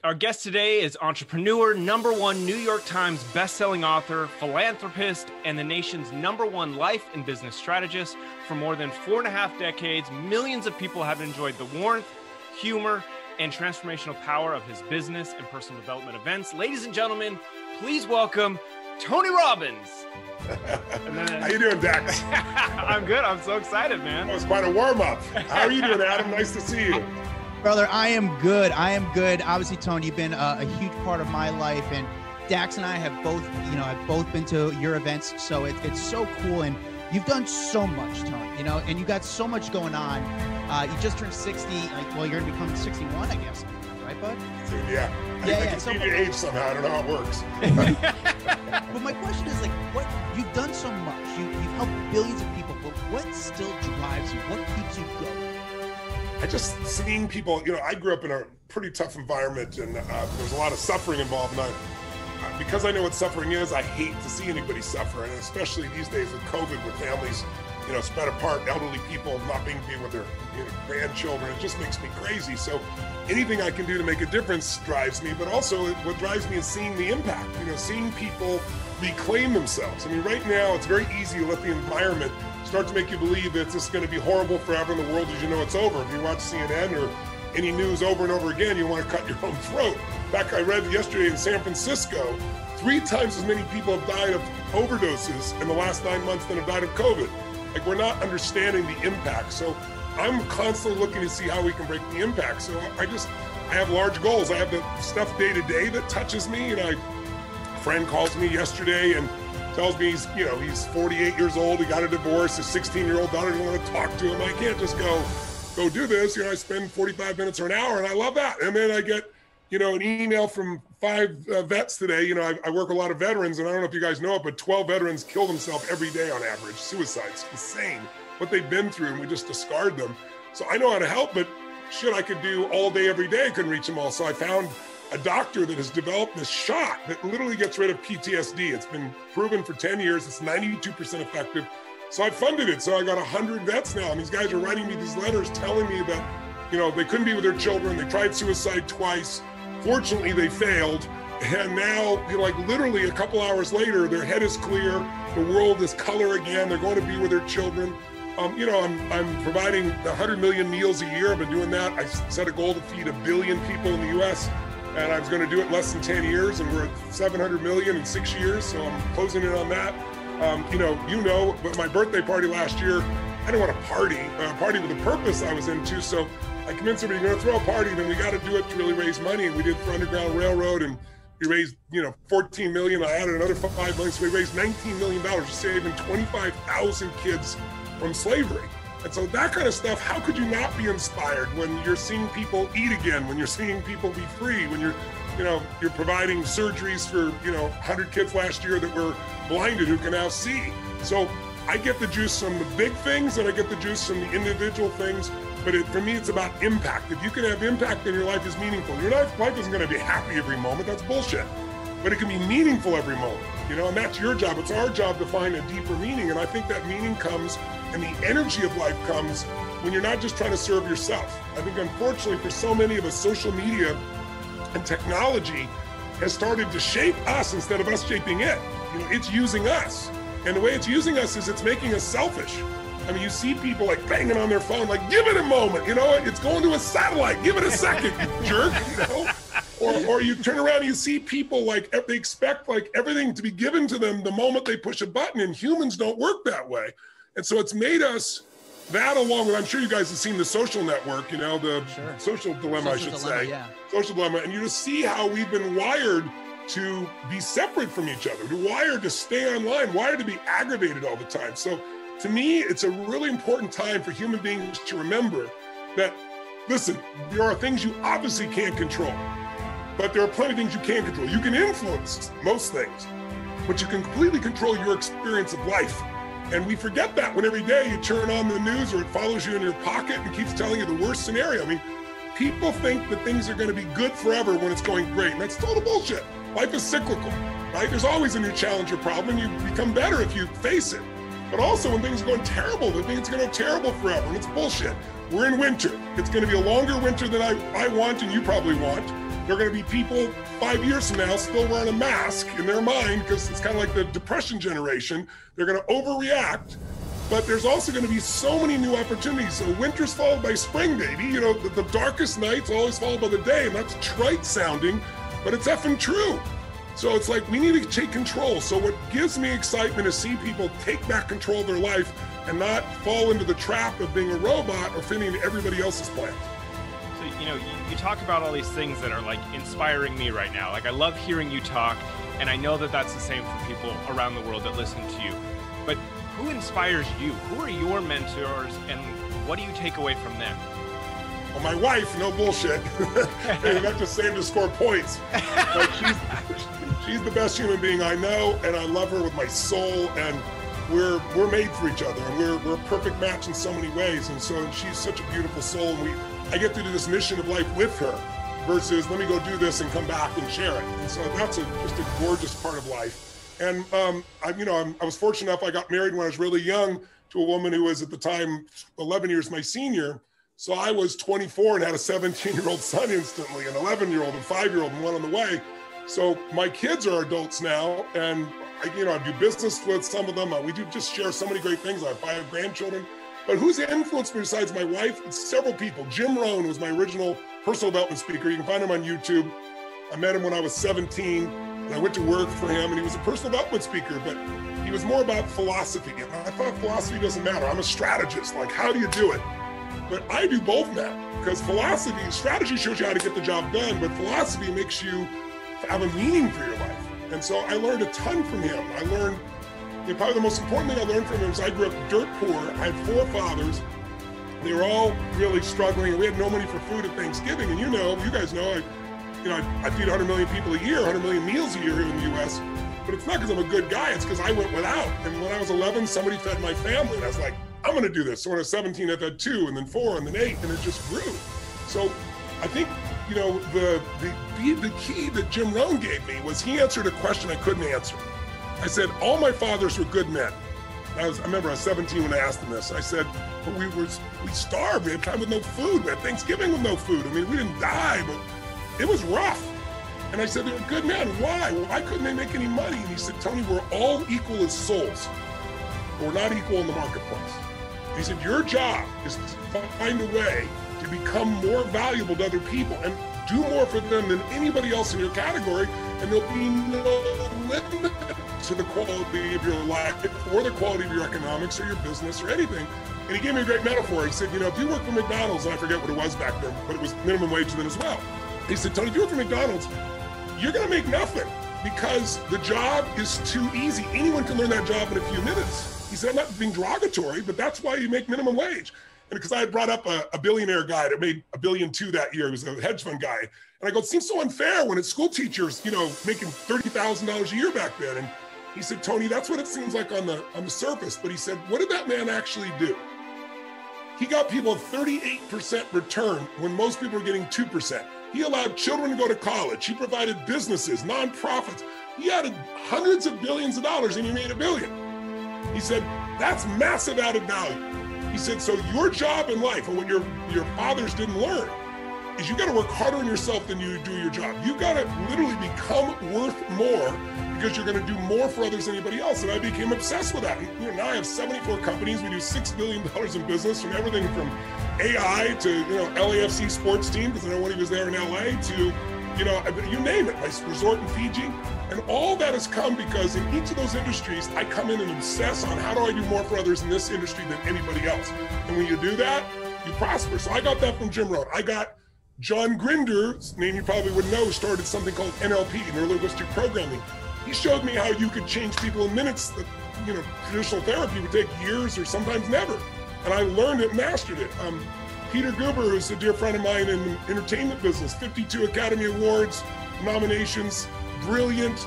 Our guest today is entrepreneur, #1 New York Times bestselling author, philanthropist, and the nation's #1 life and business strategist. For more than 4.5 decades, millions of people have enjoyed the warmth, humor, and transformational power of his business and personal development events. Ladies and gentlemen, please welcome Tony Robbins. How you doing, Dax? I'm good. I'm so excited, man. That was quite a warm-up. How are you doing, Adam? Nice to see you. Brother, I am good. Obviously, Tony, you've been a huge part of my life, and Dax and I have both been to your events, so it's so cool, and you've done so much, Tony, and you got so much going on. You just turned 60, you're going to become 61, I guess, right, bud? Yeah. I can see your age somehow. I don't know how it works. But my question is, what you've done so much. You've helped billions of people, but what still drives you? What keeps you going? I just seeing people, I grew up in a pretty tough environment, and there's a lot of suffering involved. And because I know what suffering is, I hate to see anybody suffer. And especially these days with COVID, with families, spread apart, elderly people not being with their grandchildren, it just makes me crazy. So anything I can do to make a difference drives me, but also what drives me is seeing the impact, seeing people reclaim themselves. I mean, right now, it's very easy to let the environment start to make you believe that this is going to be horrible forever in the world as you know it's over. If you watch CNN or any news over and over again, you want to cut your own throat. In fact, I read yesterday in San Francisco, 3 times as many people have died of overdoses in the last 9 months than have died of COVID. We're not understanding the impact. So I'm constantly looking to see how we can break the impact. So I have large goals. I have the stuff day to day that touches me. A friend calls me yesterday and tells me he's 48 years old. He got a divorce. His 16-year-old daughter doesn't want to talk to him. I can't just go do this. I spend 45 minutes or an hour, and I love that. And then I get, an email from 5 vets today. I work with a lot of veterans, and I don't know if you guys know it, but 12 veterans kill themselves every day on average. Suicides, insane. What they've been through, and we just discard them. So I know how to help, but shit, I could do all day, every day. I couldn't reach them all. So I found a doctor that has developed this shot that literally gets rid of PTSD. It's been proven for 10 years. It's 92% effective. So I funded it. So I got 100 vets now. And these guys are writing me these letters telling me that, they couldn't be with their children. They tried suicide twice. Fortunately, they failed. And now, literally a couple hours later, their head is clear. The world is color again. They're going to be with their children. I'm providing 100 million meals a year. I've been doing that. I set a goal to feed 1 billion people in the US. And I was going to do it in less than 10 years, and we're at 700 million in 6 years, so I'm closing in on that. But my birthday party last year, I didn't want to party with a purpose I was into, so I convinced everybody, you're going to throw a party, then we got to do it to really raise money, and we did for Underground Railroad, and we raised, 14 million, I added another 5 million, so we raised $19 million, saving 25,000 kids from slavery. And so that kind of stuff, how could you not be inspired when you're seeing people eat again, when you're seeing people be free, when you're providing surgeries for, 100 kids last year that were blinded who can now see. So I get the juice from the big things and I get the juice from the individual things, but for me, it's about impact. If you can have impact, then your life is meaningful. Your life isn't going to be happy every moment, that's bullshit. But it can be meaningful every moment, and that's your job. It's our job to find a deeper meaning. And I think that meaning comes and the energy of life comes when you're not just trying to serve yourself. I think unfortunately for so many of us, social media and technology has started to shape us instead of us shaping it. It's using us. And the way it's using us is it's making us selfish. I mean, you see people banging on their phone, give it a moment, it's going to a satellite, give it a second, you jerk, Or you turn around and you see people they expect everything to be given to them the moment they push a button, and humans don't work that way. And so it's made us, that along with, I'm sure you guys have seen The Social Network, the social dilemma, I should say. Yeah. Social dilemma. And you just see how we've been wired to be separate from each other, wired to stay online, wired to be aggravated all the time. So to me, it's a really important time for human beings to remember that, listen, there are things you obviously can't control, but there are plenty of things you can control. You can influence most things, but you can completely control your experience of life. And we forget that when every day you turn on the news or it follows you in your pocket and keeps telling you the worst scenario. I mean, people think that things are going to be good forever when it's going great. And that's total bullshit. Life is cyclical, right? There's always a new challenge or problem, and you become better if you face it. But also when things are going terrible, they think it's going to go terrible forever, and it's bullshit. We're in winter. It's going to be a longer winter than I want and you probably want. There are going to be people 5 years from now still wearing a mask in their mind because it's kind of like the Depression generation. They're going to overreact, but there's also going to be so many new opportunities. So winter's followed by spring, baby. You know, the darkest nights always followed by the day, and that's trite sounding, but it's effing true. So it's like we need to take control. So what gives me excitement is see people take back control of their life and not fall into the trap of being a robot or fitting into everybody else's plan. So, you know, you talk about all these things that are like inspiring me right now. Like I love hearing you talk, and I know that that's the same for people around the world that listen to you. But who inspires you? Who are your mentors, and what do you take away from them? Well, my wife, no bullshit. Hey, not just saying to score points. Like she's the best human being I know, and I love her with my soul, and we're made for each other, and we're a perfect match in so many ways. And so she's such a beautiful soul, and I get to do this mission of life with her versus let me go do this and come back and share it. And so that's just a gorgeous part of life. And I was fortunate enough, I got married when I was really young to a woman who was at the time 11 years my senior. So I was 24 and had a 17-year-old son instantly, an 11-year-old, a 5-year-old, and one on the way. So my kids are adults now, and I do business with some of them. We do just share so many great things. I have 5 grandchildren. But who's influenced me besides my wife? It's several people. Jim Rohn was my original personal development speaker. You can find him on YouTube. I met him when I was 17, and I went to work for him, and he was a personal development speaker, but he was more about philosophy. And I thought philosophy doesn't matter. I'm a strategist. Like, how do you do it? But I do both now, because strategy shows you how to get the job done, but philosophy makes you have a meaning for your life. And so I learned a ton from him. I learned, probably the most important thing I learned from him is I grew up dirt poor. I had 4 fathers. They were all really struggling, and we had no money for food at Thanksgiving. And you guys know, I feed 100 million people a year, 100 million meals a year here in the U.S. But it's not because I'm a good guy. It's because I went without. And when I was 11, somebody fed my family, and I was like, I'm going to do this. So when I was 17, I fed 2, and then 4, and then 8, and it just grew. So I think, the key that Jim Rohn gave me was he answered a question I couldn't answer. I said, all my fathers were good men. I remember I was 17 when I asked him this. I said, but we starved. We had time with no food. We had Thanksgiving with no food. I mean, we didn't die, but it was rough. And I said, they were good men. Why? Why couldn't they make any money? And he said, Tony, we're all equal as souls, but we're not equal in the marketplace. And he said, your job is to find a way to become more valuable to other people and do more for them than anybody else in your category, and there'll be no limit to the quality of your life or the quality of your economics or your business or anything. And he gave me a great metaphor. He said, if you work for McDonald's, and I forget what it was back then, but it was minimum wage then as well. He said, Tony, if you work for McDonald's, you're gonna make nothing because the job is too easy. Anyone can learn that job in a few minutes. He said, I'm not being derogatory, but that's why you make minimum wage. And because I had brought up a billionaire guy that made $1.2 billion that year, he was a hedge fund guy. And I go, it seems so unfair when it's school teachers, making $30,000 a year back then. And he said, Tony, that's what it seems like on the surface. But he said, what did that man actually do? He got people a 38% return when most people were getting 2%. He allowed children to go to college. He provided businesses, nonprofits. He added hundreds of billions of dollars and he made $1 billion. He said, that's massive added value. He said, so your job in life and what your fathers didn't learn is you got to work harder on yourself than you do your job. You got to literally become worth more because you're going to do more for others than anybody else. And I became obsessed with that. And, now I have 74 companies. We do $6 billion in business, from everything from AI to, LAFC sports team, because I know when he was there in LA, to, you name it, my resort in Fiji. And all that has come because in each of those industries, I come in and obsess on how do I do more for others in this industry than anybody else. And when you do that, you prosper. So I got that from Jim Rohn. I got John Grinder's name you probably would know, started something called NLP, Neuro-Linguistic Programming. He showed me how you could change people in minutes that, traditional therapy would take years or sometimes never. And I learned it, mastered it. Peter Guber, who's a dear friend of mine in the entertainment business, 52 Academy Awards, nominations, brilliant,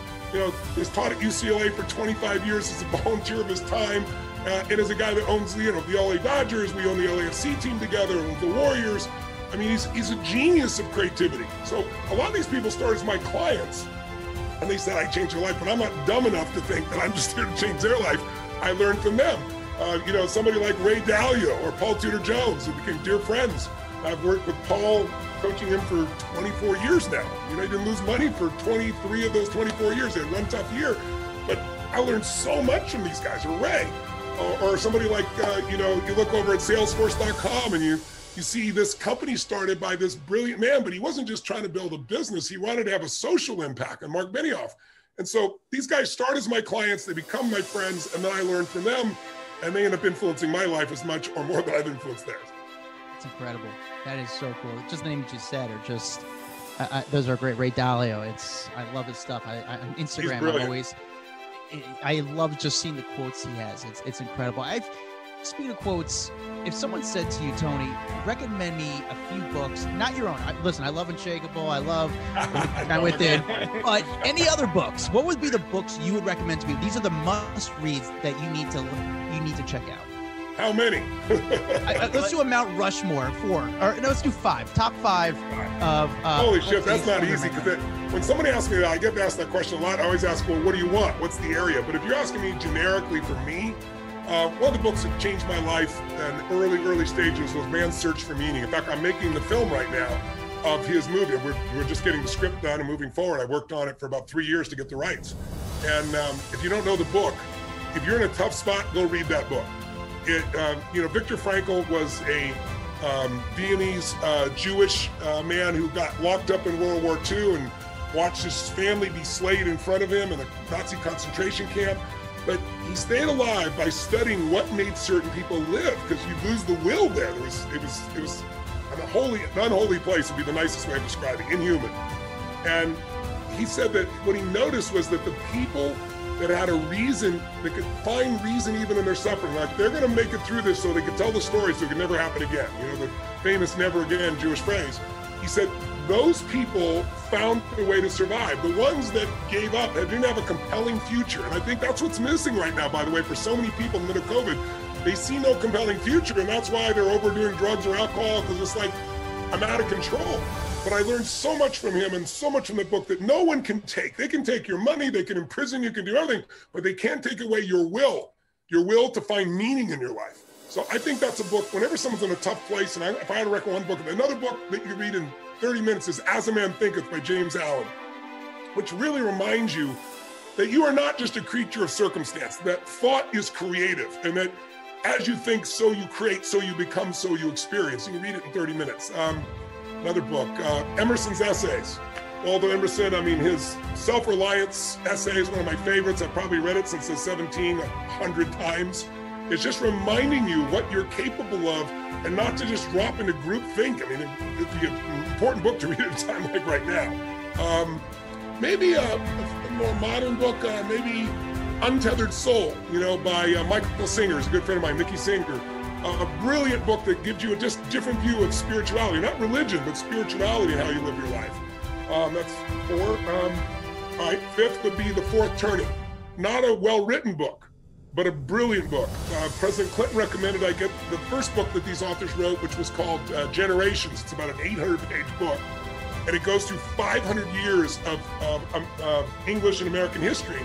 has taught at UCLA for 25 years as a volunteer of his time, and as a guy that owns the LA Dodgers. We own the LAFC team together, owns the Warriors. I mean, he's a genius of creativity. So a lot of these people start as my clients, and they said, I changed their life, but I'm not dumb enough to think that I'm just here to change their life. I learned from them. Somebody like Ray Dalio or Paul Tudor Jones, who became dear friends. I've worked with Paul coaching him for 24 years now. You know, he didn't lose money for 23 of those 24 years. He had one tough year, but I learned so much from these guys, or Ray, or somebody like, you know, you look over at Salesforce.com and you see this company started by this brilliant man, but he wasn't just trying to build a business. He wanted to have a social impact, and Mark Benioff. And so these guys start as my clients, they become my friends, and then I learn from them, and they end up influencing my life as much or more than I've influenced theirs. It's incredible. That is so cool. Just the name you just said are just, those are great. Ray Dalio. I love his stuff. On Instagram, I love just seeing the quotes he has. It's incredible. Speaking of quotes, if someone said to you, Tony, recommend me a few books, not your own. Listen, I love Unshakable. I love Time Within. But any other books, what would be the books you would recommend to me? These are the must-reads that you need to check out. How many? Let's do a Mount Rushmore, 4. Or no, let's do 5. Top 5 of. Holy shit, that's not easy. Because when somebody asks me that, I get asked that question a lot. I always ask, well, what do you want? What's the area? But if you're asking me generically for me, one of the books that changed my life in early stages was Man's Search for Meaning. In fact, I'm making the film right now of his movie. We're just getting the script done and moving forward. I worked on it for about 3 years to get the rights. And if you don't know the book, if you're in a tough spot, go read that book. You know, Viktor Frankl was a Viennese Jewish man who got locked up in World War II and watched his family be slayed in front of him in a Nazi concentration camp. But he stayed alive by studying what made certain people live, because you lose the will there. It was an unholy place would be the nicest way of describing it, inhuman. And he said that what he noticed was that the people that had a reason, that could find reason even in their suffering, like they're going to make it through this so they could tell the story so it could never happen again. You know, the famous never again Jewish phrase. He said those people found a way to survive. The ones that gave up, that didn't have a compelling future. And I think that's what's missing right now, by the way, for so many people in the middle of COVID. They see no compelling future, and that's why they're overdoing drugs or alcohol, because it's like, I'm out of control. But I learned so much from him and so much from the book that no one can take. They can take your money, they can imprison you, can do everything, but they can't take away your will to find meaning in your life. So I think that's a book, whenever someone's in a tough place, and if I had to recommend one book, another book that you read in 30 minutes is As a Man Thinketh by James Allen, which really reminds you that you are not just a creature of circumstance, that thought is creative, and that as you think, so you create, so you become, so you experience. You can read it in 30 minutes. Another book, Emerson's Essays. Waldo Emerson, I mean, his self-reliance essay is one of my favorites. I've probably read it since I was 17, 100 times. It's just reminding you what you're capable of and not to just drop into group think. I mean, it'd be an important book to read at a time like right now. Maybe a more modern book, maybe Untethered Soul, you know, by Michael Singer, who's a good friend of mine, Mickey Singer. A brilliant book that gives you a just different view of spirituality, not religion, but spirituality and how you live your life. That's 4. All right, 5th would be The Fourth Turning. Not a well-written book, but a brilliant book. President Clinton recommended I get the first book that these authors wrote, which was called Generations. It's about an 800-page book, and it goes through 500 years of English and American history.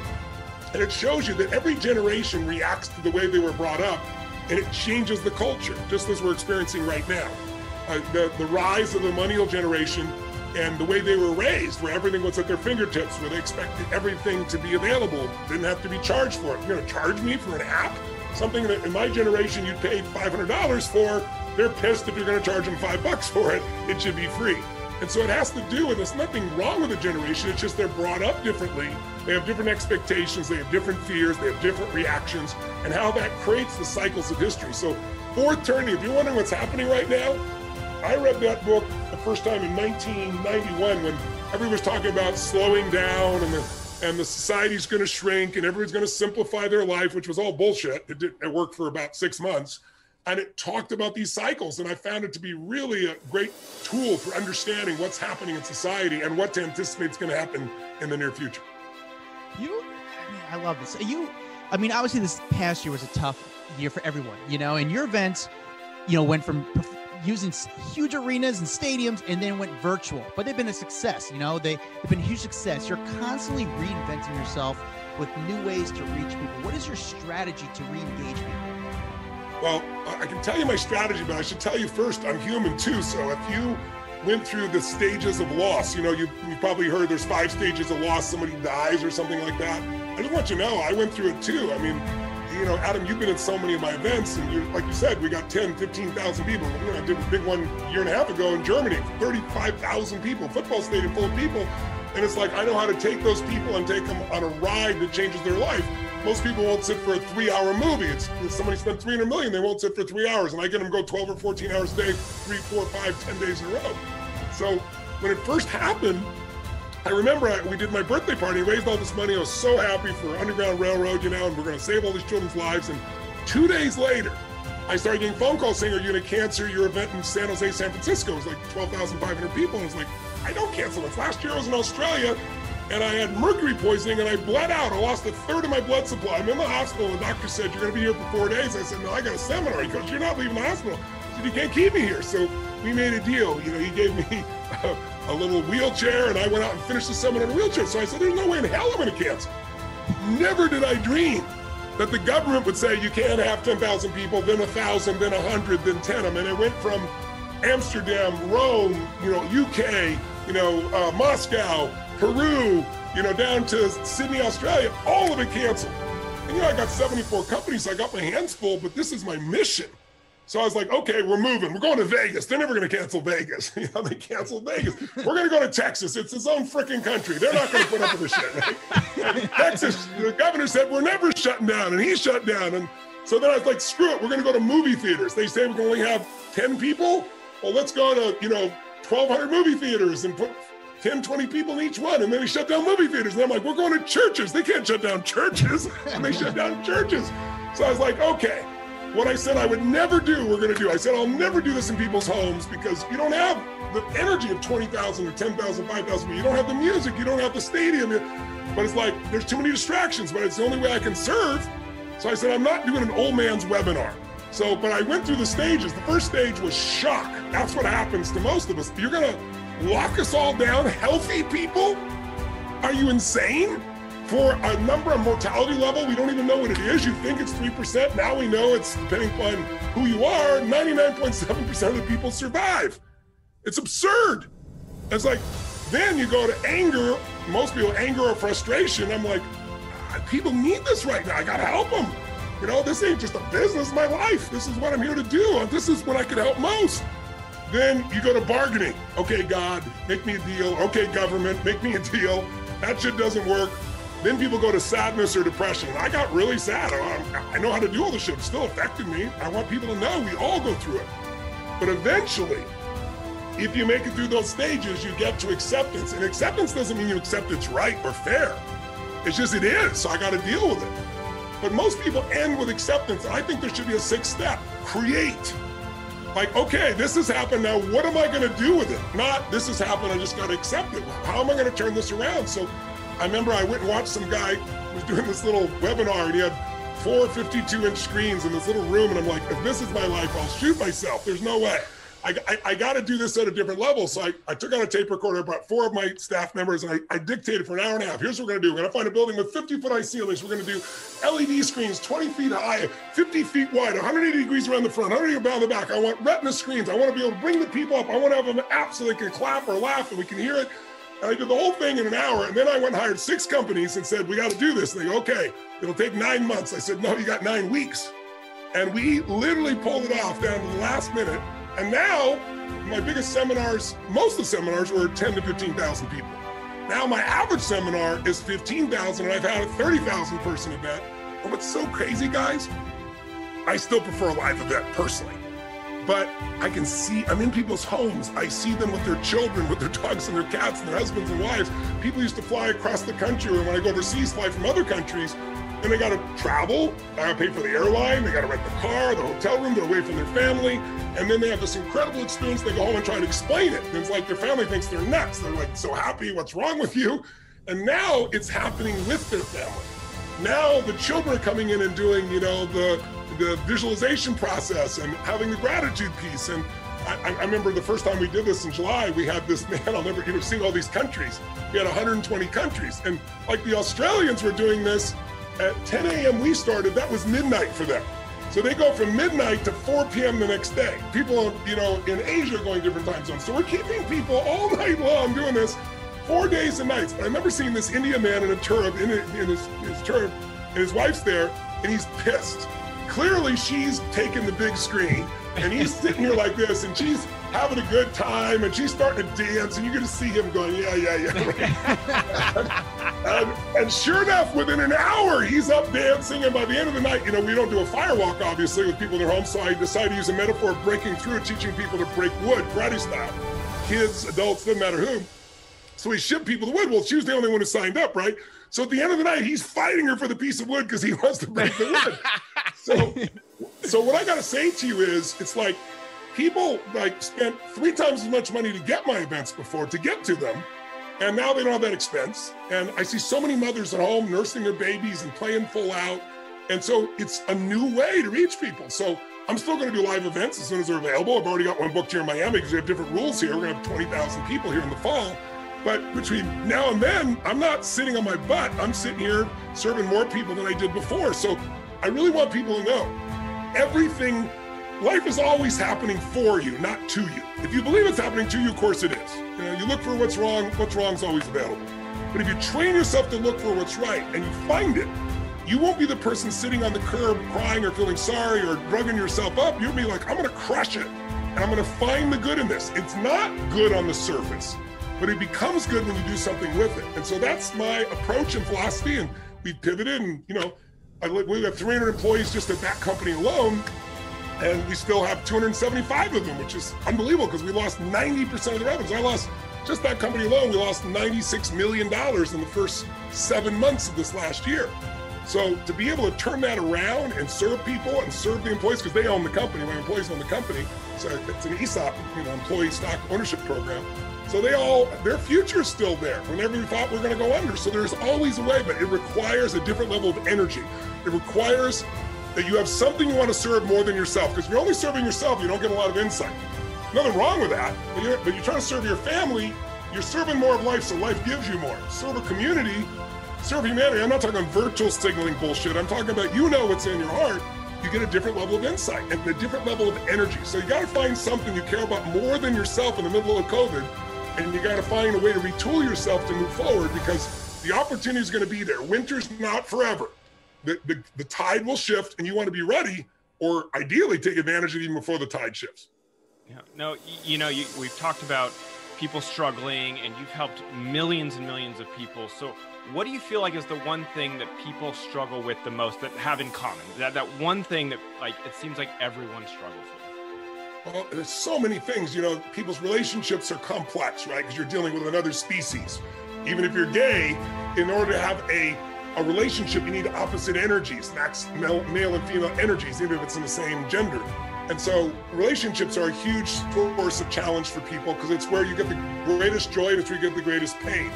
And it shows you that every generation reacts to the way they were brought up, and it changes the culture, just as we're experiencing right now. The rise of the millennial generation and the way they were raised, where everything was at their fingertips, where they expected everything to be available, didn't have to be charged for it. You're gonna charge me for an app? Something that in my generation you'd pay $500 for, they're pissed if you're gonna charge them $5 for it. It should be free. And so it has to do with, there's nothing wrong with the generation, it's just they're brought up differently. They have different expectations, they have different fears, they have different reactions, and how that creates the cycles of history. So Fourth Turning, if you're wondering what's happening right now, I read that book the first time in 1991 when everyone was talking about slowing down and the society's gonna shrink and everyone's gonna simplify their life, which was all bullshit. It worked for about 6 months. And it talked about these cycles, and I found it to be really a great tool for understanding what's happening in society and what to anticipate is gonna happen in the near future. I love this. Obviously this past year was a tough year for everyone, you know, and your events, you know, went from using huge arenas and stadiums and then went virtual, but they've been a success. You know, they've been a huge success. You're constantly reinventing yourself with new ways to reach people. What is your strategy to re-engage people? Well, I can tell you my strategy, but I should tell you first, I'm human too. So if you went through the stages of loss. You know, you've probably heard there's 5 stages of loss. Somebody dies or something like that. I just want you to know, I went through it too. I mean, you know, Adam, you've been at so many of my events, and like you said, we got 10, 15,000 people. You know, I did a big one a year and a half ago in Germany, 35,000 people, football stadium full of people. And it's like, I know how to take those people and take them on a ride that changes their life. Most people won't sit for a 3-hour movie. It's somebody spent $300 million, they won't sit for 3 hours. And I get them to go 12 or 14 hours a day, 3, 4, 5, 10 days in a row. So when it first happened, I remember we did my birthday party, raised all this money. I was so happy for Underground Railroad, you know, and we're going to save all these children's lives. And 2 days later, I started getting phone calls saying, are you going to cancel your event in San Jose, San Francisco? It was like 12,500 people. And I was like, I don't cancel it. Last year I was in Australia and I had mercury poisoning and I bled out. I lost 1/3 of my blood supply. I'm in the hospital. And the doctor said, you're going to be here for 4 days. I said, no, I got a seminar. He goes, you're not leaving the hospital. I said, you can't keep me here. So we made a deal. You know, he gave me a little wheelchair and I went out and finished the seminar in a wheelchair. So I said, there's no way in hell I'm going to cancel. Never did I dream that the government would say you can't have 10,000 people, then 1,000, then 100, then 10. I mean, it went from Amsterdam, Rome, you know, UK, you know, Moscow, Peru, you know, down to Sydney, Australia, all of it canceled. And, you know, I got 74 companies, so I got my hands full, but this is my mission. So I was like, okay, we're moving. We're going to Vegas. They're never going to cancel Vegas. You know, they canceled Vegas. We're going to go to Texas. It's its own freaking country. They're not going to put up with this shit, right? Texas, the governor said, we're never shutting down, and he shut down. And so then I was like, screw it. We're going to go to movie theaters. They say we can only have 10 people. Well, let's go to, you know, 1,200 movie theaters and put 10, 20 people in each one. And then they shut down movie theaters. And I'm like, we're going to churches. They can't shut down churches. And they shut down churches. So I was like, okay. What I said I would never do, we're gonna do. I said, I'll never do this in people's homes because you don't have the energy of 20,000 or 10,000, 5,000. You don't have the music, you don't have the stadium. But it's like, there's too many distractions, but it's the only way I can serve. So I said, I'm not doing an old man's webinar. So, but I went through the stages. The first stage was shock. That's what happens to most of us. You're gonna lock us all down, healthy people? Are you insane? For a number of mortality level, we don't even know what it is. You think it's 3%. Now we know it's, depending upon who you are, 99.7% of the people survive. It's absurd. It's like, then you go to anger. Most people, anger or frustration. I'm like, people need this right now. I gotta help them. You know, this ain't just a business, my life. This is what I'm here to do. This is when I can help most. Then you go to bargaining. Okay, God, make me a deal. Okay, government, make me a deal. That shit doesn't work. Then people go to sadness or depression. I got really sad. I know how to do all this shit. It still affected me. I want people to know we all go through it. But eventually, if you make it through those stages, you get to acceptance. And acceptance doesn't mean you accept it's right or fair. It's just it is, so I got to deal with it. But most people end with acceptance. And I think there should be a 6th step. Create. Like, okay, this has happened. Now, what am I going to do with it? Not, this has happened. I just got to accept it. How am I going to turn this around? So I remember I went and watched some guy who was doing this little webinar and he had 4 52-inch screens in this little room. And I'm like, if this is my life, I'll shoot myself. There's no way. I got to do this at a different level. So I took out a tape recorder, I brought 4 of my staff members, and I dictated for an hour and a half. Here's what we're going to do. We're going to find a building with 50-foot high ceilings. We're going to do LED screens, 20 feet high, 50 feet wide, 180 degrees around the front, 180 around the back. I want retina screens. I want to be able to bring the people up. I want to have an app so they can clap or laugh and we can hear it. And I did the whole thing in an hour. And then I went and hired 6 companies and said, we got to do this. And they go, okay, it'll take 9 months. I said, no, you got 9 weeks. And we literally pulled it off down to the last minute. And now my biggest seminars, most of the seminars were 10 to 15,000 people. Now my average seminar is 15,000 and I've had a 30,000 person event. And what's so crazy, guys, I still prefer a live event personally. But I can see, I'm in people's homes. I see them with their children, with their dogs and their cats and their husbands and wives. People used to fly across the country, or when I go overseas, fly from other countries, and they gotta travel, they gotta pay for the airline, they gotta rent the car, the hotel room, they're away from their family, and then they have this incredible experience. They go home and try to explain it. And it's like their family thinks they're nuts. They're like, so happy, what's wrong with you? And now it's happening with their family. Now the children are coming in and doing, you know, the visualization process and having the gratitude piece. And I remember the first time we did this in July, we had this man, I'll never, seeing all these countries. We had 120 countries. And like the Australians were doing this at 10 a.m. we started, that was midnight for them. So they go from midnight to 4 p.m. the next day. People, you know, in Asia are going different time zones. So we're keeping people all night long doing this, 4 days and nights. I remember seeing this Indian man in a turban, in his turban, and his wife's there, and he's pissed. Clearly, she's taking the big screen, and he's sitting here like this, and she's having a good time, and she's starting to dance, and you're going to see him going, yeah. And sure enough, within an hour, he's up dancing, and by the end of the night, you know, we don't do a firewalk, obviously, with people in their homes, so I decided to use a metaphor of breaking through, teaching people to break wood, karate style. Kids, adults, doesn't matter who. So we ship people to wood. Well, she was the only one who signed up, right? So at the end of the night, he's fighting her for the piece of wood because he wants to break the wood. So what I got to say to you is, it's like people like spent 3 times as much money to get my events before to get to them. And now they don't have that expense. And I see so many mothers at home nursing their babies and playing full out. And so it's a new way to reach people. So I'm still going to do live events as soon as they're available. I've already got one booked here in Miami because we have different rules here. We're going to have 20,000 people here in the fall. But between now and then, I'm not sitting on my butt. I'm sitting here serving more people than I did before. So I really want people to know everything, life is always happening for you, not to you. If you believe it's happening to you, of course it is. You know, you look for what's wrong is always available. But if you train yourself to look for what's right and you find it, you won't be the person sitting on the curb crying or feeling sorry or drugging yourself up. You'll be like, I'm gonna crush it and I'm gonna find the good in this. It's not good on the surface, but it becomes good when you do something with it. And so that's my approach and philosophy. And we've pivoted and, you know, we have 300 employees just at that company alone. And we still have 275 of them, which is unbelievable because we lost 90% of the revenues. I lost, just that company alone, we lost $96 million in the first 7 months of this last year. So to be able to turn that around and serve people and serve the employees, because they own the company, my employees own the company. So it's an ESOP, you know, employee stock ownership program. So their future is still there whenever we thought we were going to go under. So there's always a way, but it requires a different level of energy. It requires that you have something you want to serve more than yourself. Because if you're only serving yourself, you don't get a lot of insight. Nothing wrong with that, but you're trying to serve your family, you're serving more of life, so life gives you more. Serve a community, serve humanity. I'm not talking virtual signaling bullshit. I'm talking about, you know what's in your heart. You get a different level of insight and a different level of energy. So you got to find something you care about more than yourself in the middle of COVID. And you got to find a way to retool yourself to move forward because the opportunity is going to be there. Winter's not forever. The tide will shift and you want to be ready or ideally take advantage of it even before the tide shifts. Yeah, no, we've talked about people struggling and you've helped millions and millions of people. So what do you feel like is the one thing that people struggle with the most, that have in common? That one thing that, like, it seems like everyone struggles with. Well, there's so many things, you know, people's relationships are complex, right? Because you're dealing with another species. Even if you're gay, in order to have a relationship, you need opposite energies. That's male and female energies, even if it's in the same gender. And so relationships are a huge source of challenge for people because it's where you get the greatest joy and it's where you get the greatest pain.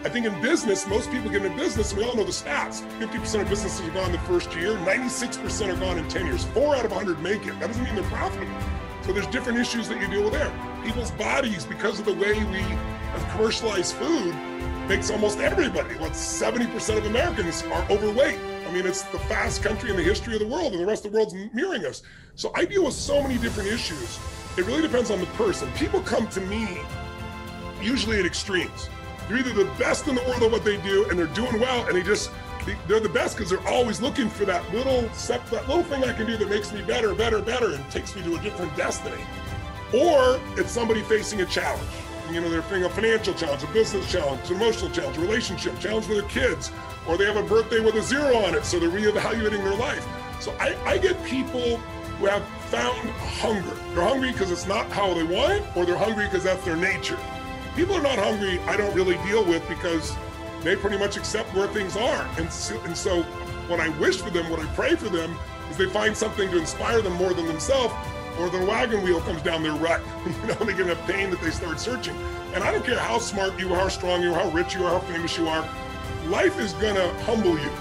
I think in business, most people get into business, and we all know the stats. 50% of businesses are gone the first year, 96% are gone in 10 years. 4 out of 100 make it. That doesn't mean they're profitable. So there's different issues that you deal with there. People's bodies, because of the way we have commercialized food, makes almost everybody, 70% of Americans are overweight. I mean, it's the fast country in the history of the world, and the rest of the world's mirroring us. So I deal with so many different issues. It really depends on the person. People come to me usually at extremes. They're either the best in the world at what they do, and they're doing well, and they're the best because they're always looking for that little thing I can do that makes me better, and takes me to a different destiny. Or it's somebody facing a challenge. You know, they're facing a financial challenge, a business challenge, an emotional challenge, a relationship challenge with their kids, or they have a birthday with a 0 on it, so they're reevaluating their life. So I get people who have found hunger. They're hungry because it's not how they want it, or they're hungry because that's their nature. People are not hungry, I don't really deal with because they pretty much accept where things are. And so what I wish for them, what I pray for them, is they find something to inspire them more than themselves, or the wagon wheel comes down their rut. You know, they get enough pain that they start searching. And I don't care how smart you are, how strong you are, how rich you are, how famous you are. Life is gonna humble you.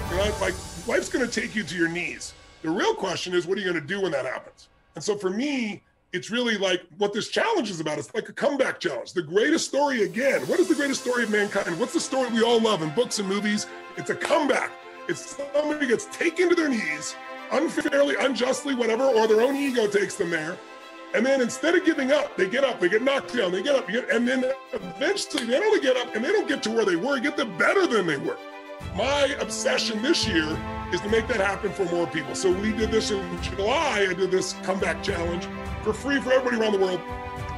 You know, like life's gonna take you to your knees. The real question is, what are you gonna do when that happens? And so for me, it's really like what this challenge is about. It's like a comeback challenge. The greatest story again. What is the greatest story of mankind? What's the story we all love in books and movies? It's a comeback. It's somebody gets taken to their knees unfairly, unjustly, whatever, or their own ego takes them there. And then instead of giving up, they get knocked down, they get up, and then eventually they don't only get up and they don't get to where they were, get them better than they were. My obsession this year is to make that happen for more people. So we did this in July. I did this comeback challenge for free for everybody around the world.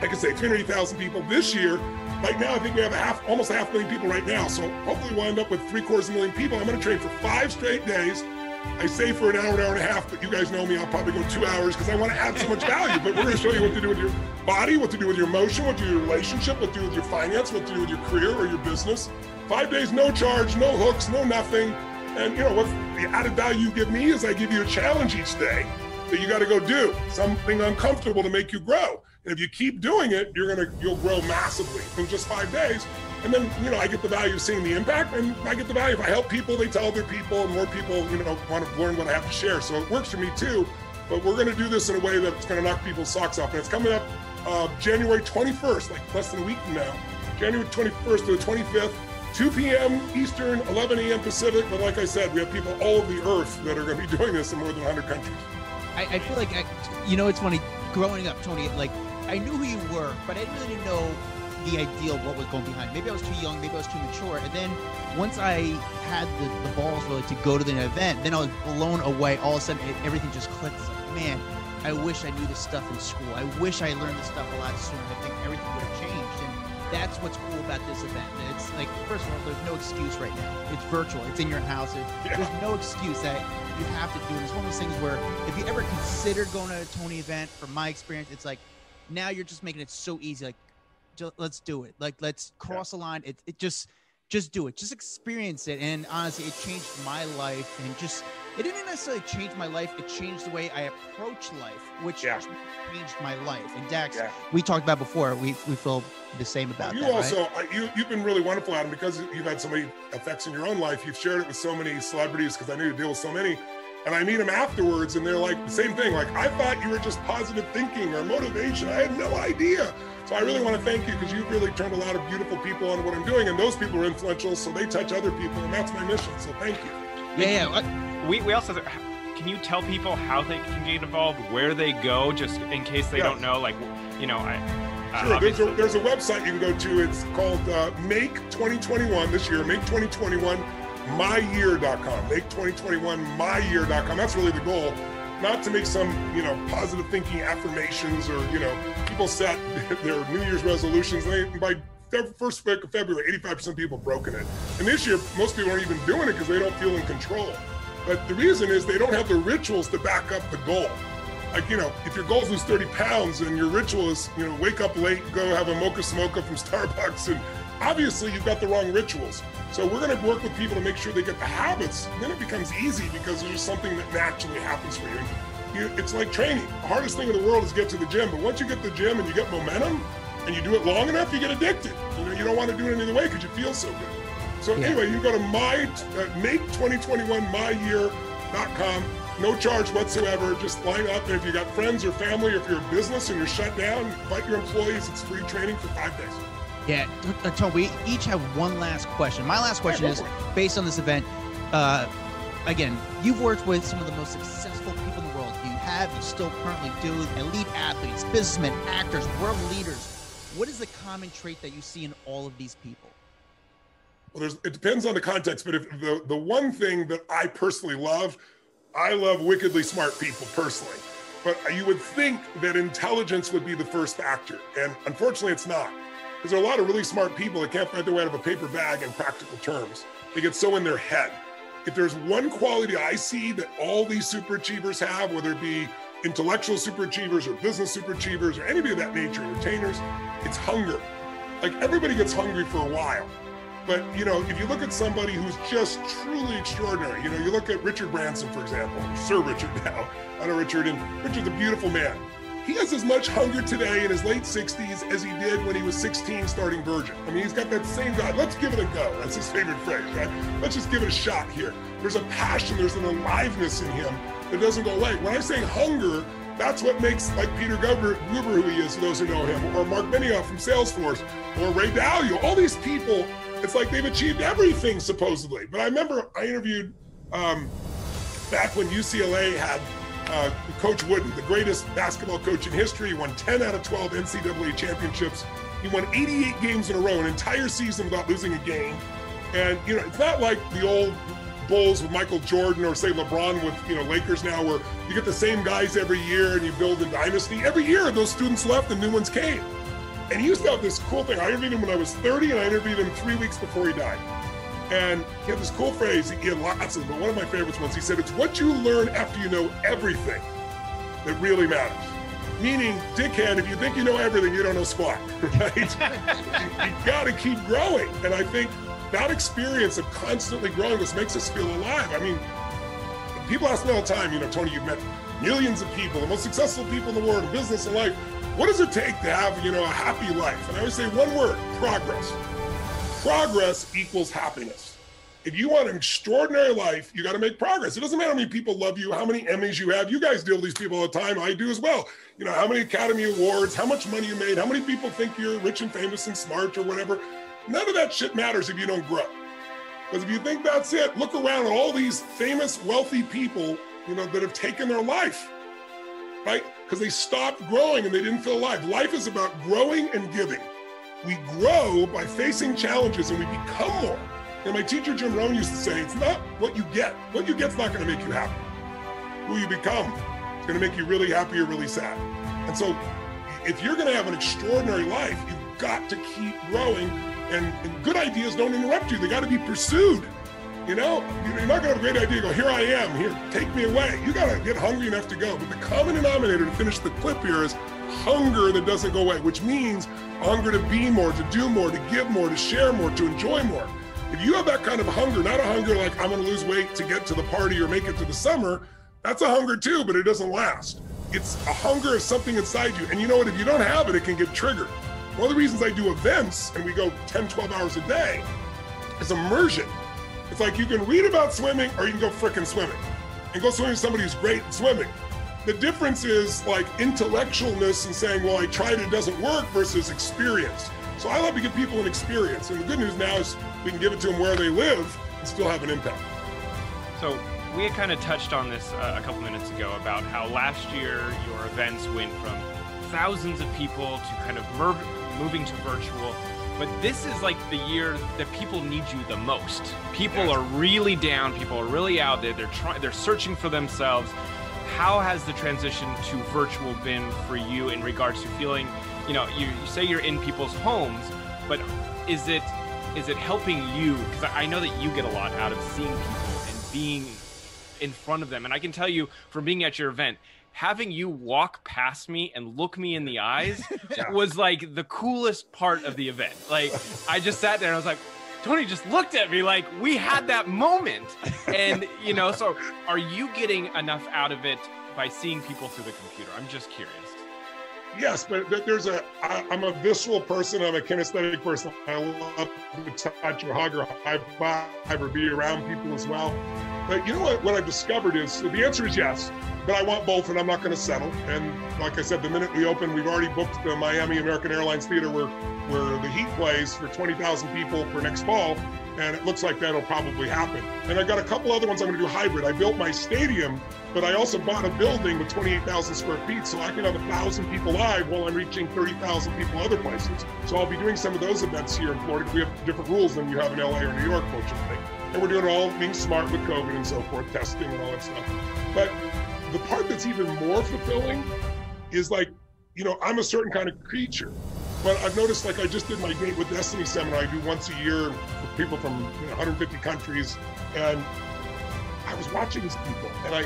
Like I say, 380,000 people this year. Right now, I think we have almost 500,000 people right now. So hopefully we'll end up with 750,000 people. I'm going to train for 5 straight days. I say for an hour and a half, but you guys know me, I'll probably go 2 hours because I want to add so much value. But we're going to show you what to do with your body, what to do with your emotion, what to do with your relationship, what to do with your finance, what to do with your career or your business. 5 days, no charge, no hooks, no nothing. And you know what the added value you give me is I give you a challenge each day that you got to go do something uncomfortable to make you grow. And if you keep doing it, you'll grow massively in just 5 days. And then, you know, I get the value of seeing the impact, and I get the value if I help people, they tell other people, and more people, you know, want to learn what I have to share. So it works for me too, but we're going to do this in a way that's going to knock people's socks off. And it's coming up January 21st, like less than a week from now, January 21st to the 25th, 2 p.m. Eastern, 11 a.m. Pacific. But like I said, we have people all over the earth that are going to be doing this in more than 100 countries. I feel like, you know, it's funny, growing up, Tony, like, I knew who you were, but I really didn't know the ideal of what was going behind it. Maybe I was too young, maybe I was too mature. And then once I had the balls really to go to the event, then I was blown away. All of a sudden, everything just clicked. It's like, man, I wish I knew this stuff in school. I wish I learned this stuff a lot sooner. I think everything would have changed. And that's what's cool about this event. It's like, first of all, there's no excuse right now. It's virtual. It's in your house. There's no excuse that you have to do it. It's one of those things where if you ever considered going to a Tony event, from my experience, it's like, now you're just making it so easy. Like, let's do it. Like, let's cross the line. It just do it. Just experience it. And honestly, it changed my life. And it didn't necessarily change my life. It changed the way I approach life, which changed my life. And Dax, we talked about before. We feel the same about you that. Also, right? You've been really wonderful, Adam, because you've had so many effects in your own life. You've shared it with so many celebrities, because I know you deal with so many. And I meet them afterwards, and they're like the same thing. Like, I thought you were just positive thinking or motivation. I had no idea. So I really want to thank you, because you've really turned a lot of beautiful people on what I'm doing, and those people are influential, so they touch other people, and that's my mission. So thank you. We also, can you tell people how they can get involved, where they go, just in case they don't know? Like, you know, sure. There's a website you can go to. It's called Make 2021 this year. Make 2021. myyear.com. Make 2021 myyear.com. That's really the goal. Not to make some, you know, positive thinking affirmations, or, you know, people set their New Year's resolutions. By first week of February, 85% of people have broken it. And this year, most people aren't even doing it because they don't feel in control. But the reason is they don't have the rituals to back up the goal. Like, you know, if your goal is lose 30 pounds and your ritual is, you know, wake up late, go have a mocha smocha from Starbucks, and obviously you've got the wrong rituals. So we're going to work with people to make sure they get the habits. And then it becomes easy because there's something that naturally happens for you. It's like training. The hardest thing in the world is get to the gym. But once you get to the gym and you get momentum and you do it long enough, you get addicted. You know, you don't want to do it any other way because you feel so good. So anyway, you go to Make 2021 myyear.com. No charge whatsoever. Just line up. And if you got friends or family, or if you're a business and you're shut down, invite your employees. It's free training for 5 days. Yeah, Tony, we each have one last question. My last question is based on this event. Again, you've worked with some of the most successful people in the world. You still currently do, elite athletes, businessmen, actors, world leaders. What is the common trait that you see in all of these people? Well, it depends on the context, but if the one thing that I personally love, I love wickedly smart people personally. But you would think that intelligence would be the first factor, and unfortunately it's not. Because there are a lot of really smart people that can't find their way out of a paper bag in practical terms. They get so in their head. If there's one quality I see that all these super achievers have, whether it be intellectual super achievers or business super achievers or anybody of that nature, entertainers, it's hunger. Like, everybody gets hungry for a while. But, you know, if you look at somebody who's just truly extraordinary, you know, you look at Richard Branson, for example, Sir Richard now, I know Richard, and Richard's a beautiful man. He has as much hunger today in his late 60s as he did when he was 16 starting Virgin. I mean, he's got that same drive. Let's give it a go. That's his favorite phrase, right? Let's just give it a shot here. There's a passion, there's an aliveness in him that doesn't go away. When I say hunger, that's what makes, like, Peter Guber, who he is, for those who know him, or Mark Benioff from Salesforce, or Ray Dalio, all these people, it's like they've achieved everything, supposedly. But I remember I interviewed back when UCLA had Coach Wooden, the greatest basketball coach in history. He won 10 out of 12 NCAA championships. He won 88 games in a row, an entire season without losing a game. And, you know, it's not like the old Bulls with Michael Jordan or, say, LeBron with, you know, Lakers now, where you get the same guys every year and you build a dynasty. Every year, those students left and new ones came. And he used to have this cool thing. I interviewed him when I was 30, and I interviewed him 3 weeks before he died. And he had this cool phrase. He had lots of them, but one of my favorites was, he said, it's what you learn after you know everything that really matters. Meaning, dickhead, if you think you know everything, you don't know squat, right? You gotta keep growing. And I think that experience of constantly growing just makes us feel alive. I mean, people ask me all the time, you know, Tony, you've met millions of people, the most successful people in the world, in business and life. What does it take to have, you know, a happy life? And I always say one word: progress. Progress equals happiness. If you want an extraordinary life, you got to make progress. It doesn't matter how many people love you, how many Emmys you have. You guys deal with these people all the time. I do as well. You know, how many Academy Awards, how much money you made, how many people think you're rich and famous and smart or whatever. None of that shit matters if you don't grow. Because if you think that's it, look around at all these famous, wealthy people, you know, that have taken their life, right? Because they stopped growing and they didn't feel alive. Life is about growing and giving. We grow by facing challenges and we become more. And my teacher, Jim Rohn, used to say, it's not what you get. What you get's not going to make you happy. Who you become is going to make you really happy or really sad. And so if you're going to have an extraordinary life, you've got to keep growing. And good ideas don't interrupt you. They got to be pursued. You know, you're not going to have a great idea, go, here I am, here, take me away. You got to get hungry enough to go. But the common denominator to finish the clip here is hunger that doesn't go away, which means hunger to be more, to do more, to give more, to share more, to enjoy more. If you have that kind of hunger, not a hunger like I'm going to lose weight to get to the party or make it to the summer, that's a hunger too, but it doesn't last. It's a hunger of something inside you. And you know what, if you don't have it, it can get triggered. One of the reasons I do events, and we go 10, 12 hours a day, is immersion. It's like you can read about swimming or you can go frickin' swimming. And go swimming with somebody who's great at swimming. The difference is like intellectualness and saying, well, I tried, it doesn't work, versus experience. So I love to give people an experience. And the good news now is we can give it to them where they live and still have an impact. So we had kind of touched on this a couple minutes ago about how last year your events went from thousands of people to kind of moving to virtual. But this is like the year that people need you the most. People are really down. People are really out there. They're searching for themselves. How has the transition to virtual been for you in regards to feeling, you know, you say you're in people's homes, but is it helping you? Because I know that you get a lot out of seeing people and being in front of them. And I can tell you from being at your event, having you walk past me and look me in the eyes was like the coolest part of the event. Like, I just sat there and I was like, Tony just looked at me like we had that moment. And, you know, so are you getting enough out of it by seeing people through the computer? I'm just curious. Yes, but I'm a visceral person. I'm a kinesthetic person. I love to touch or hug or high five or be around people as well. But you know what I've discovered is, the answer is yes, but I want both and I'm not going to settle. And like I said, the minute we open, we've already booked the Miami American Airlines Theater where the Heat plays for 20,000 people for next fall. And it looks like that'll probably happen. And I've got a couple other ones I'm going to do hybrid. I built my stadium, but I also bought a building with 28,000 square feet, so I can have 1,000 people live while I'm reaching 30,000 people other places. So I'll be doing some of those events here in Florida. We have different rules than you have in LA or New York, fortunately. And we're doing it all being smart with COVID and so forth, testing and all that stuff. But the part that's even more fulfilling is like, you know, I'm a certain kind of creature. But I've noticed, like I just did my Date with Destiny seminar I do once a year for people from 150 countries. And I was watching these people and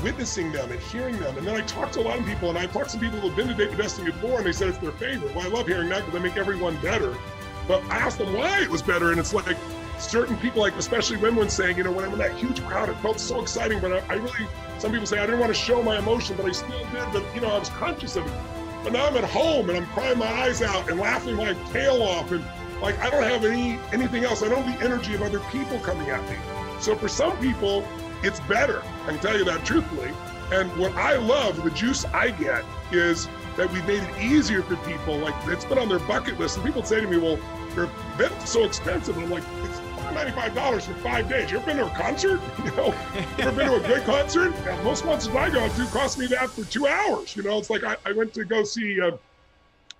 witnessing them and hearing them. And then I talked to a lot of people, and I talked to people who have been to Date with Destiny before, and they said it's their favorite. Well, I love hearing that because they make everyone better. But I asked them why it was better, and it's like certain people, like especially women, saying, you know, when I'm in that huge crowd, it felt so exciting, but I really, some people say I didn't want to show my emotion, but I still did, but you know, I was conscious of it. But now I'm at home and I'm crying my eyes out and laughing my tail off, and like I don't have anything else. I don't have the energy of other people coming at me. So for some people, it's better. I can tell you that truthfully. And what I love, the juice I get, is that we've made it easier for people. Like, it's been on their bucket list. And people say to me, well, event's so expensive. And I'm like, it's $195 for 5 days. You ever been to a concert? You know, ever been to a great concert? Yeah, most concerts I go to cost me that for 2 hours. You know, it's like I went to go see,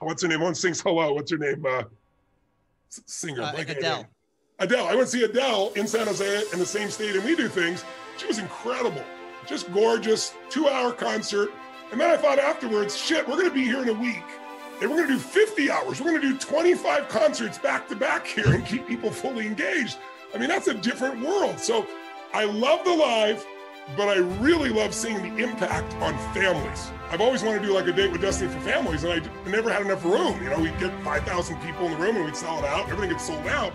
what's her name? One sings Hello. What's her name? Singer. Adele. Adele. I went to see Adele in San Jose in the same stadium we do things. She was incredible. Just gorgeous, 2-hour concert. And then I thought afterwards, shit, we're going to be here in a week. And we're going to do 50 hours. We're going to do 25 concerts back to back here and keep people fully engaged. I mean, that's a different world. So I love the live, but I really love seeing the impact on families. I've always wanted to do like a date with Destiny for families, and I never had enough room. You know, we'd get 5,000 people in the room and we'd sell it out. Everything gets sold out.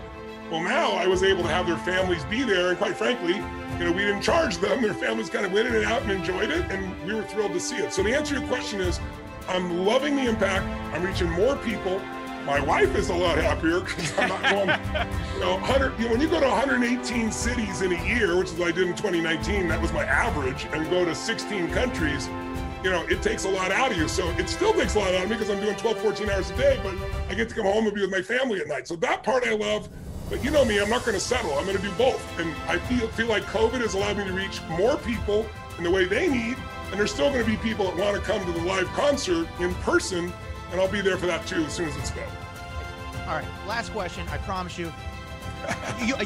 Well, now I was able to have their families be there, and quite frankly, you know, we didn't charge them. Their families kind of went in and out and enjoyed it, and we were thrilled to see it. So the answer to your question is, I'm loving the impact. I'm reaching more people. My wife is a lot happier because I'm not going, you know, when you go to 118 cities in a year, which is what I did in 2019, that was my average, and go to 16 countries, you know, it takes a lot out of you. So it still takes a lot out of me because I'm doing 12, 14 hours a day, but I get to come home and be with my family at night. So that part I love. But you know me, I'm not going to settle. I'm going to do both. And I feel like COVID has allowed me to reach more people in the way they need. And there's still going to be people that want to come to the live concert in person. And I'll be there for that too as soon as it's done. All right, last question. I promise you.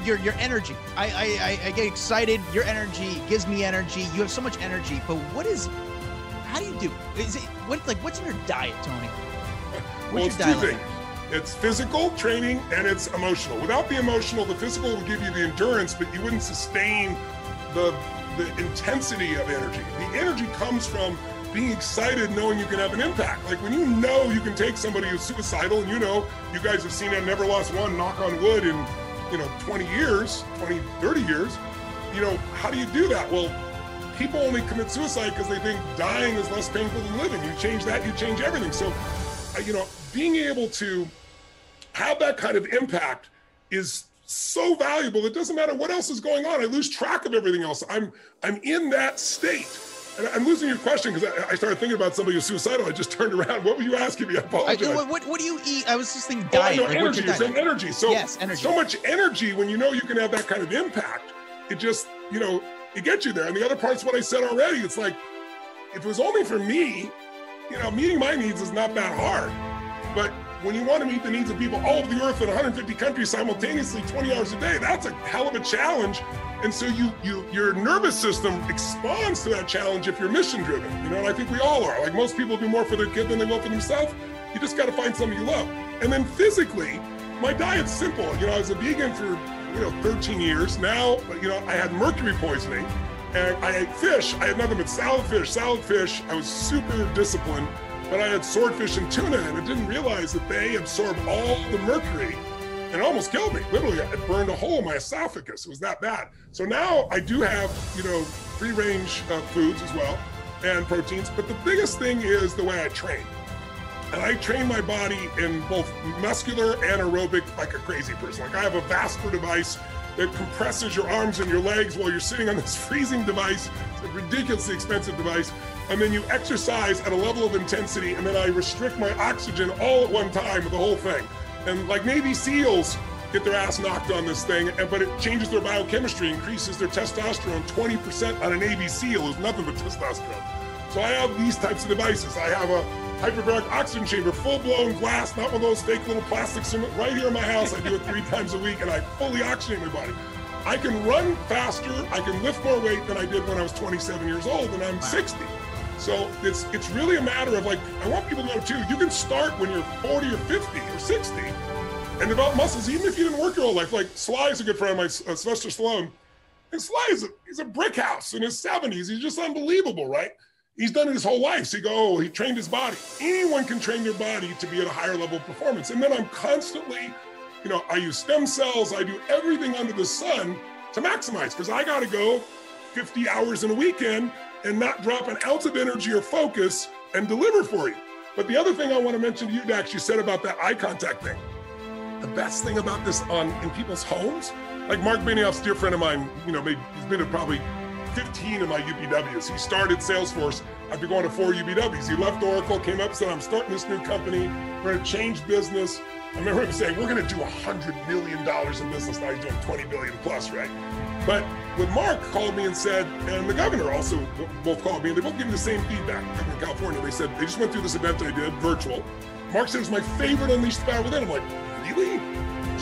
Your energy. I get excited. Your energy gives me energy. You have so much energy. But how do you do it? What's in your diet, Tony? Well, it's two things. It's physical training and it's emotional. Without the emotional, the physical will give you the endurance, but you wouldn't sustain the intensity of energy. The energy comes from being excited, knowing you can have an impact. Like when you know you can take somebody who's suicidal, and you know, you guys have seen it, never lost one, knock on wood, in 20 years, 20, 30 years, how do you do that? Well, people only commit suicide because they think dying is less painful than living. You change that, you change everything. So, being able to have that kind of impact is so valuable. It doesn't matter what else is going on. I lose track of everything else. I'm in that state. And I'm losing your question because I started thinking about somebody who's suicidal. I just turned around. What were you asking me? I apologize. What do you eat? I was just thinking diet. Oh, no, energy. You're saying energy. So, yes, energy. So much energy when you know you can have that kind of impact. It just, it gets you there. And the other part's what I said already. It's like, if it was only for me, meeting my needs is not that hard. But when you want to meet the needs of people all over the earth in 150 countries simultaneously, 20 hours a day, that's a hell of a challenge. And so your nervous system responds to that challenge if you're mission driven, and I think we all are. Like most people do more for their kid than they will for themselves. You just got to find something you love. And then physically, my diet's simple. I was a vegan for, 13 years. Now, I had mercury poisoning and I ate fish. I had nothing but salad fish. I was super disciplined, but I had swordfish and tuna, and I didn't realize that they absorb all the mercury. And it almost killed me. Literally, it burned a hole in my esophagus. It was that bad. So now I do have, free-range foods as well, and proteins. But the biggest thing is the way I train. And I train my body in both muscular and aerobic like a crazy person. Like I have a vascular device that compresses your arms and your legs while you're sitting on this freezing device. It's a ridiculously expensive device. And then you exercise at a level of intensity, and then I restrict my oxygen all at one time with the whole thing. And like Navy SEALs get their ass knocked on this thing, but it changes their biochemistry, increases their testosterone 20% on a Navy SEAL who's nothing but testosterone. So I have these types of devices. I have a hyperbaric oxygen chamber, full-blown glass, not one of those fake little plastics, right here in my house. I do it 3 times a week, and I fully oxygenate my body. I can run faster, I can lift more weight than I did when I was 27 years old, and I'm 60. So it's really a matter of, like, I want people to know too, you can start when you're 40 or 50 or 60 and develop muscles, even if you didn't work your whole life. Like Sly is a good friend of mine, Sylvester Stallone. And Sly he's a brick house in his 70s. He's just unbelievable, right? He's done it his whole life. So you go, he trained his body. Anyone can train their body to be at a higher level of performance. And then I'm constantly, I use stem cells. I do everything under the sun to maximize, because I got to go 50 hours in a weekend and not drop an ounce of energy or focus and deliver for you. But the other thing I want to mention to you, Dax, you said about that eye contact thing. The best thing about this in people's homes, like Mark Benioff's a dear friend of mine, he's been to probably 15 of my UPWs. He started Salesforce after going to 4 UPWs. He left Oracle, came up, said, I'm starting this new company. We're going to change business. I remember him saying, we're going to do $100 million in business. Now he's doing 20 billion plus, right? But when Mark called me and said, and the governor also both called me, and they both gave me the same feedback, the governor of California. They said, they just went through this event I did, virtual. Mark said, it was my favorite Unleashed the Power Within. I'm like, really?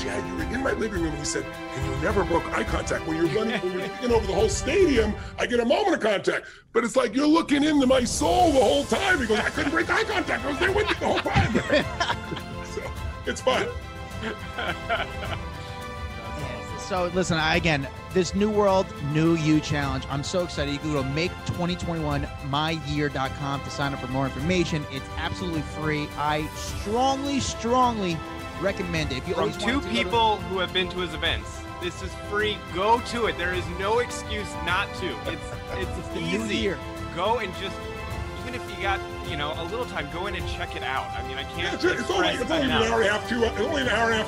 Yeah, you were in my living room, and he said, and you never broke eye contact. When you're running, when you're looking over the whole stadium, I get a moment of contact. But it's like you're looking into my soul the whole time. He goes, I couldn't break eye contact. I was there with you the whole time. So it's fun. So listen, again, this new world, new you challenge. I'm so excited. You can go to make2021myyear.com to sign up for more information. It's absolutely free. I strongly recommend it. If you From two people who have been to his events, this is free. Go to it. There is no excuse not to. It's easy. Go and just, even if you got, a little time, go in and check it out. I mean, I can't. It's only an hour and a half,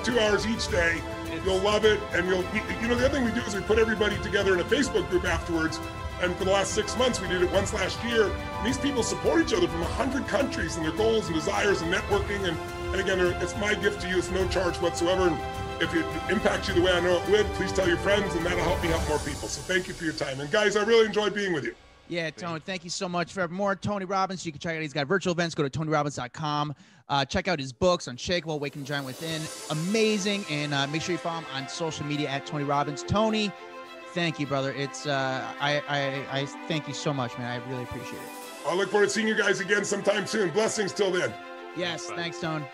2 hours each day. You'll love it, and the other thing we do is we put everybody together in a Facebook group afterwards. And for the last 6 months, we did it once last year. And these people support each other from 100 countries and their goals and desires and networking. And again, it's my gift to you. It's no charge whatsoever. And if it impacts you the way I know it would, please tell your friends, and that'll help me help more people. So thank you for your time. And guys, I really enjoyed being with you. Yeah, Tony, thank you so much. For more Tony Robbins, you can check out, he's got virtual events. Go to TonyRobbins.com. Check out his books, Unshakable, Awaken Giant Within. Amazing. And make sure you follow him on social media at Tony Robbins. Tony, thank you, brother. It's I thank you so much, man. I really appreciate it. I look forward to seeing you guys again sometime soon. Blessings till then. Yes, thanks, Tone.